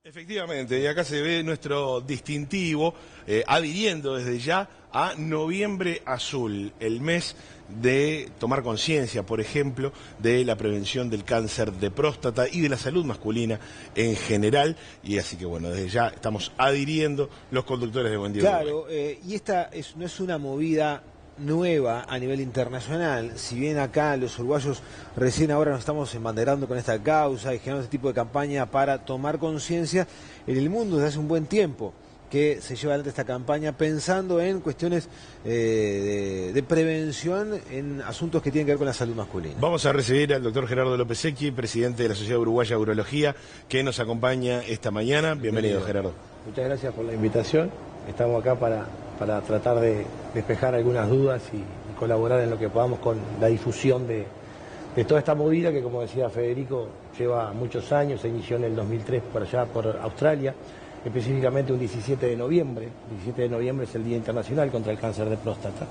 Efectivamente, y acá se ve nuestro distintivo adhiriendo desde ya a Noviembre Azul, el mes de tomar conciencia, por ejemplo, de la prevención del cáncer de próstata y de la salud masculina en general. Y así que bueno, desde ya estamos adhiriendo los conductores de Buen Día Claro, Uruguay. y esta no es una movida nueva a nivel internacional. Si bien acá los uruguayos recién ahora nos estamos embanderando con esta causa y generando este tipo de campaña para tomar conciencia, en el mundo desde hace un buen tiempo que se lleva adelante esta campaña pensando en cuestiones de prevención en asuntos que tienen que ver con la salud masculina. Vamos a recibir al doctor Gerardo López Secchi, presidente de la Sociedad Uruguaya de Urología, que nos acompaña esta mañana. Bienvenido, Gerardo. Muchas gracias por la invitación. Estamos acá para tratar de despejar algunas dudas y colaborar en lo que podamos con la difusión de toda esta movida que, como decía Federico, lleva muchos años. Se inició en el 2003 por allá por Australia, específicamente un 17 de noviembre. El 17 de noviembre es el Día Internacional contra el Cáncer de Próstata.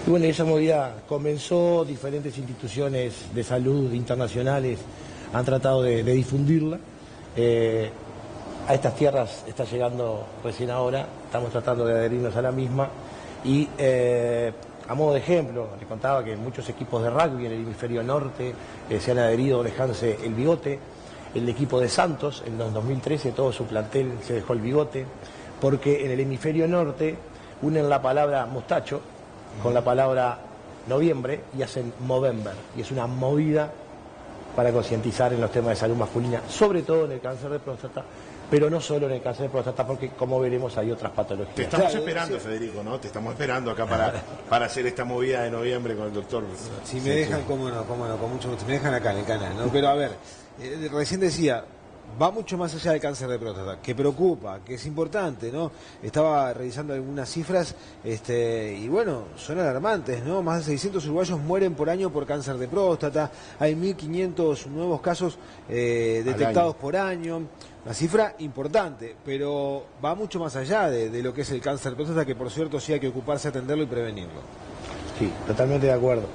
Y bueno, esa movida comenzó, diferentes instituciones de salud internacionales han tratado de difundirla. A estas tierras está llegando recién ahora, estamos tratando de adherirnos a la misma y a modo de ejemplo, les contaba que muchos equipos de rugby en el hemisferio norte se han adherido dejándose el bigote. El equipo de Santos en el 2013 todo su plantel se dejó el bigote, porque en el hemisferio norte unen la palabra mostacho con la palabra noviembre y hacen Movember, y es una movida para concientizar en los temas de salud masculina, sobre todo en el cáncer de próstata, pero no solo en el cáncer de próstata, porque como veremos hay otras patologías. Te estamos esperando, Federico, ¿no? Te estamos esperando acá para hacer esta movida de noviembre con el doctor. Si me dejan, cómo no, con mucho gusto. Me dejan acá en el canal, ¿no? Pero a ver, recién decía, va mucho más allá del cáncer de próstata, que preocupa, que es importante, ¿no? Estaba revisando algunas cifras, y bueno, son alarmantes, ¿no? Más de 600 uruguayos mueren por año por cáncer de próstata, hay 1.500 nuevos casos detectados por año, una cifra importante, pero va mucho más allá de lo que es el cáncer de próstata, que por cierto sí hay que ocuparse, atenderlo y prevenirlo. Sí, totalmente de acuerdo.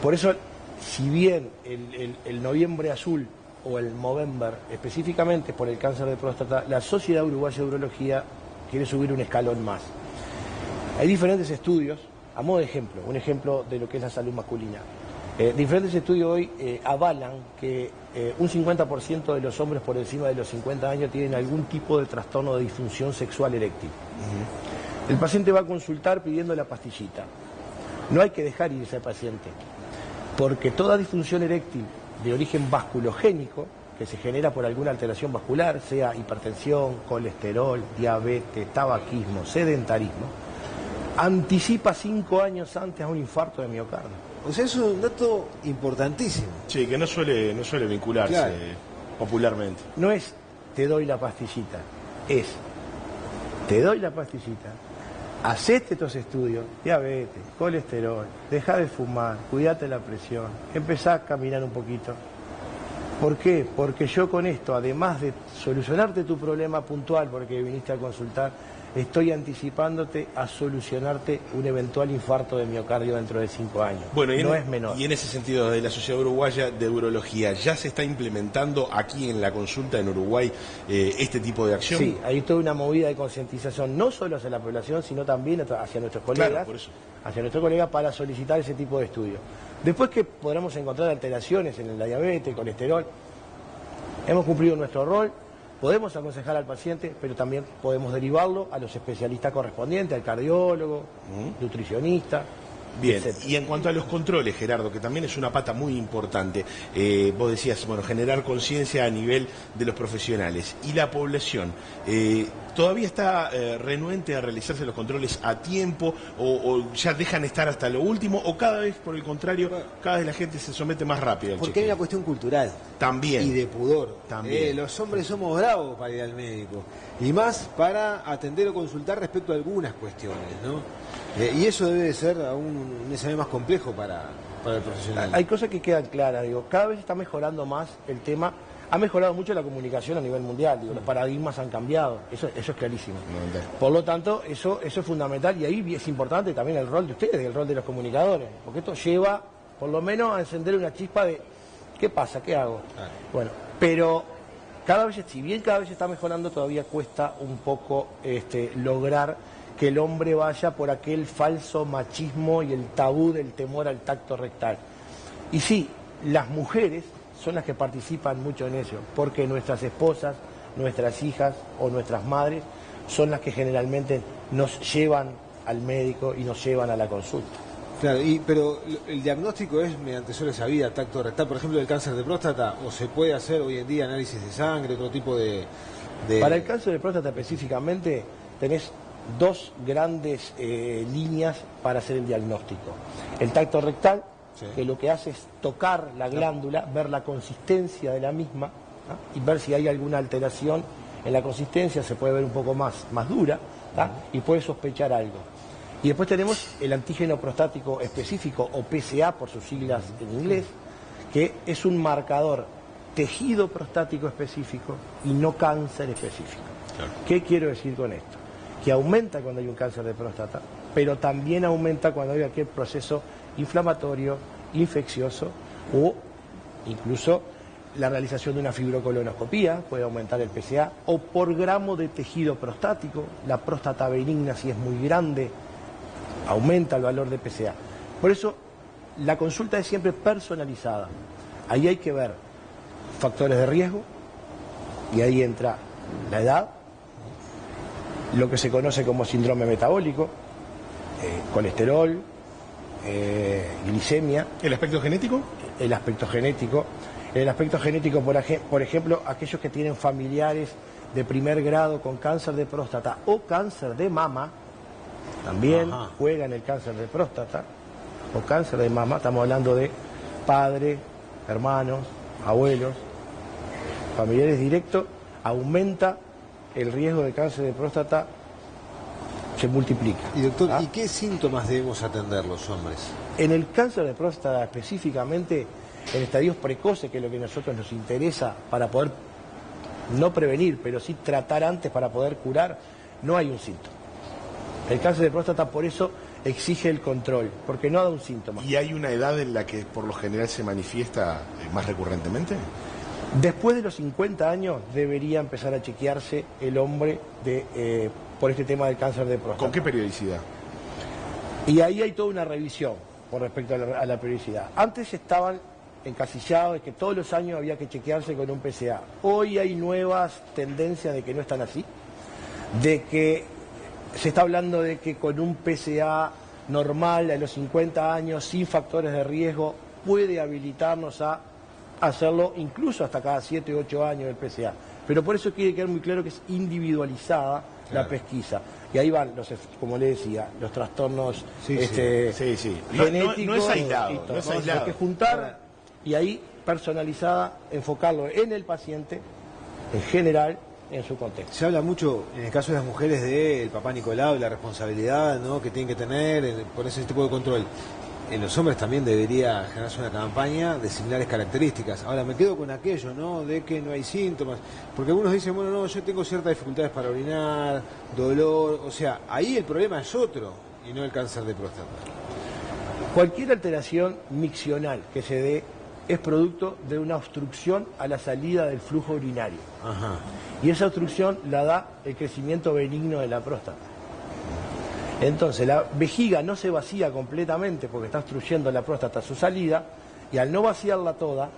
Por eso, si bien el Noviembre Azul o el Movember, específicamente por el cáncer de próstata, la Sociedad Uruguaya de Urología quiere subir un escalón más. Hay diferentes estudios, a modo de ejemplo, un ejemplo de lo que es la salud masculina. Diferentes estudios hoy avalan que un 50% de los hombres por encima de los 50 años tienen algún tipo de trastorno de disfunción sexual eréctil. El paciente va a consultar pidiendo la pastillita. No hay que dejar irse al paciente, porque toda disfunción eréctil de origen vasculogénico, que se genera por alguna alteración vascular, sea hipertensión, colesterol, diabetes, tabaquismo, sedentarismo, anticipa 5 años antes a un infarto de miocardio. O sea, es un dato importantísimo. Sí, que no suele vincularse, claro, popularmente. No es te doy la pastillita, es te doy la pastillita, hacete estos estudios, diabetes, colesterol, deja de fumar, cuídate la presión, empezá a caminar un poquito. ¿Por qué? Porque yo con esto, además de solucionarte tu problema puntual porque viniste a consultar, estoy anticipándote a solucionarte un eventual infarto de miocardio dentro de 5 años. Bueno, no es menor. Y en ese sentido, desde la Sociedad Uruguaya de Urología, ¿ya se está implementando aquí en la consulta en Uruguay este tipo de acción? Sí, hay toda una movida de concientización, no solo hacia la población, sino también hacia nuestros colegas, claro, por eso, hacia nuestros colegas para solicitar ese tipo de estudios. Después que podremos encontrar alteraciones en la diabetes, el colesterol, hemos cumplido nuestro rol. Podemos aconsejar al paciente, pero también podemos derivarlo a los especialistas correspondientes, al cardiólogo, nutricionista. Bien, etcétera. Y en cuanto a los controles, Gerardo, que también es una pata muy importante, vos decías, bueno, generar conciencia a nivel de los profesionales y la población, ¿todavía está renuente a realizarse los controles a tiempo o ya dejan estar hasta lo último o cada vez, por el contrario, cada vez la gente se somete más rápido al Porque chequeo? hay una cuestión cultural. También. Y de pudor. También. Los hombres somos bravos para ir al médico. Y más para atender o consultar respecto a algunas cuestiones, ¿no? Y eso debe de ser aún un escenario más complejo para el profesional. Hay cosas que quedan claras, digo, cada vez está mejorando más el tema, ha mejorado mucho la comunicación a nivel mundial, digo, los paradigmas han cambiado, eso es clarísimo. Por lo tanto, eso es fundamental y ahí es importante también el rol de ustedes, el rol de los comunicadores, porque esto lleva por lo menos a encender una chispa de ¿qué pasa? ¿Qué hago? Bueno, pero cada vez, si bien cada vez está mejorando, todavía cuesta un poco lograr que el hombre vaya por aquel falso machismo y el tabú del temor al tacto rectal. Y sí, las mujeres son las que participan mucho en eso, porque nuestras esposas, nuestras hijas o nuestras madres son las que generalmente nos llevan al médico y nos llevan a la consulta. Claro, pero el diagnóstico es mediante solo esa vía, tacto rectal, por ejemplo, del cáncer de próstata, o se puede hacer hoy en día análisis de sangre, otro tipo de... Para el cáncer de próstata específicamente tenés dos grandes líneas para hacer el diagnóstico. El tacto rectal, sí, que lo que hace es tocar la glándula, ver la consistencia de la misma, ¿no? Y ver si hay alguna alteración en la consistencia, se puede ver un poco más dura, ¿no? Y puede sospechar algo. Y después tenemos el antígeno prostático específico, o PSA por sus siglas en inglés, que es un marcador tejido prostático específico y no cáncer específico. Claro. ¿Qué quiero decir con esto? Que aumenta cuando hay un cáncer de próstata, pero también aumenta cuando hay aquel proceso inflamatorio, infeccioso, o incluso la realización de una fibrocolonoscopía, puede aumentar el PSA, o por gramo de tejido prostático, la próstata benigna si es muy grande, aumenta el valor de PSA. Por eso la consulta es siempre personalizada. Ahí hay que ver factores de riesgo, y ahí entra la edad, lo que se conoce como síndrome metabólico, colesterol, glicemia. ¿El aspecto genético? El aspecto genético. El aspecto genético, por ejemplo, aquellos que tienen familiares de primer grado con cáncer de próstata o cáncer de mama, también juegan el cáncer de próstata o cáncer de mama. Estamos hablando de padres, hermanos, abuelos, familiares directos. Aumenta el riesgo de cáncer de próstata, se multiplica. Y doctor, ¿y qué síntomas debemos atender los hombres? En el cáncer de próstata específicamente, en estadios precoces, que es lo que a nosotros nos interesa para poder no prevenir, pero sí tratar antes para poder curar, no hay un síntoma. El cáncer de próstata por eso exige el control, porque no da un síntoma. ¿Y hay una edad en la que por lo general se manifiesta más recurrentemente? Después de los 50 años debería empezar a chequearse el hombre por este tema del cáncer de próstata. ¿Con qué periodicidad? Y ahí hay toda una revisión con respecto a la periodicidad. Antes estaban encasillados de que todos los años había que chequearse con un PSA. Hoy hay nuevas tendencias de que no están así, de que se está hablando de que con un PSA normal a los 50 años, sin factores de riesgo, puede habilitarnos a hacerlo incluso hasta cada 7 u 8 años el PSA. Pero por eso quiere quedar muy claro que es individualizada la pesquisa. Y ahí van, como le decía, los trastornos genéticos. No es aislado. No es aislado. Hay que juntar y ahí personalizada, enfocarlo en el paciente, en general, en su contexto. Se habla mucho, en el caso de las mujeres, del papá Nicolau, la responsabilidad, ¿no?, que tienen que tener por ese tipo de control. En los hombres también debería generarse una campaña de similares características. Ahora me quedo con aquello, ¿no?, de que no hay síntomas, porque algunos dicen, bueno, no, yo tengo ciertas dificultades para orinar, dolor, o sea, ahí el problema es otro y no el cáncer de próstata. Cualquier alteración miccional que se dé es producto de una obstrucción a la salida del flujo urinario. Y esa obstrucción la da el crecimiento benigno de la próstata. Entonces la vejiga no se vacía completamente porque está obstruyendo la próstata su salida, y al no vaciarla toda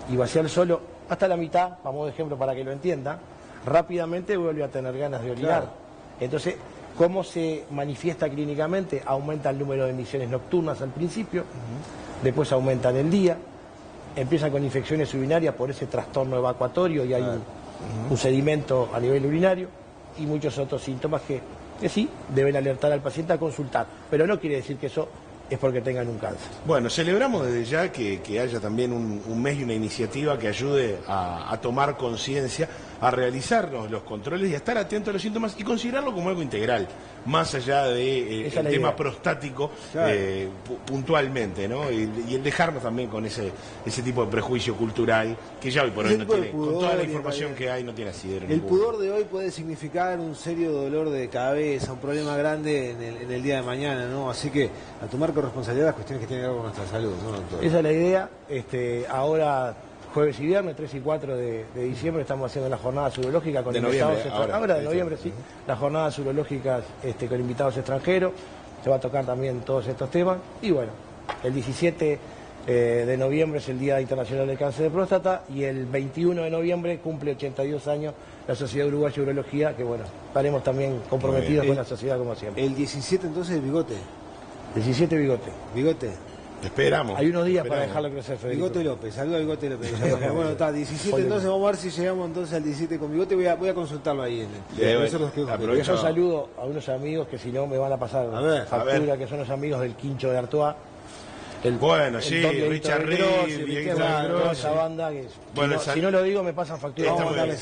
y vaciar solo hasta la mitad, vamos de ejemplo para que lo entienda, rápidamente vuelve a tener ganas de orinar. Claro. Entonces, ¿cómo se manifiesta clínicamente? Aumenta el número de emisiones nocturnas al principio, después aumenta en el día, empiezan con infecciones urinarias por ese trastorno evacuatorio y hay un sedimento a nivel urinario y muchos otros síntomas que sí deben alertar al paciente a consultar, pero no quiere decir que eso es porque tengan un cáncer. Bueno, celebramos desde ya que haya también un mes y una iniciativa que ayude a tomar conciencia, a realizarnos los controles y a estar atentos a los síntomas y considerarlo como algo integral, más allá de el tema prostático, claro, puntualmente, ¿no? Y el dejarnos también con ese tipo de prejuicio cultural que ya hoy por hoy no tiene, con toda la información que hay, no tiene asidero. El pudor de hoy puede significar un serio dolor de cabeza, un problema grande en el día de mañana, ¿no? Así que a tomar con responsabilidad las cuestiones que tienen que ver con nuestra salud, ¿no, doctor? Esa es la idea. Ahora, jueves y viernes, 3 y 4 de diciembre, estamos haciendo la jornada surológica con de invitados noviembre, ahora de noviembre, sí, las jornadas surológicas con invitados extranjeros, se va a tocar también todos estos temas, y bueno, el 17 de noviembre es el Día Internacional del Cáncer de Próstata, y el 21 de noviembre cumple 82 años la Sociedad Uruguaya de Urología, que bueno, estaremos también comprometidos con la sociedad como siempre. El 17 entonces el bigote. 17 bigote. Bigote. Te esperamos. Hay unos días para dejarlo crecer, Federico. Bigote López, saluda a Bigote López. Bueno, está, 17 entonces, vamos a ver si llegamos entonces al 17 con Bigote, voy a consultarlo ahí. Yo saludo a unos amigos que si no me van a pasar factura, que son los amigos del Quincho de Artois. Richard Reed, toda esa banda que si no lo digo me pasan factura.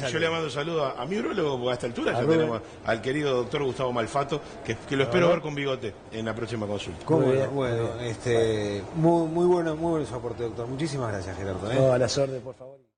Yo le mando saludo a mi urologo, porque a esta altura ya tenemos al querido doctor Gustavo Malfato, que lo espero ver con Bigote en la próxima consulta. Muy bueno su aporte, doctor. Muchísimas gracias, Gerardo. No, a las órdenes, por favor.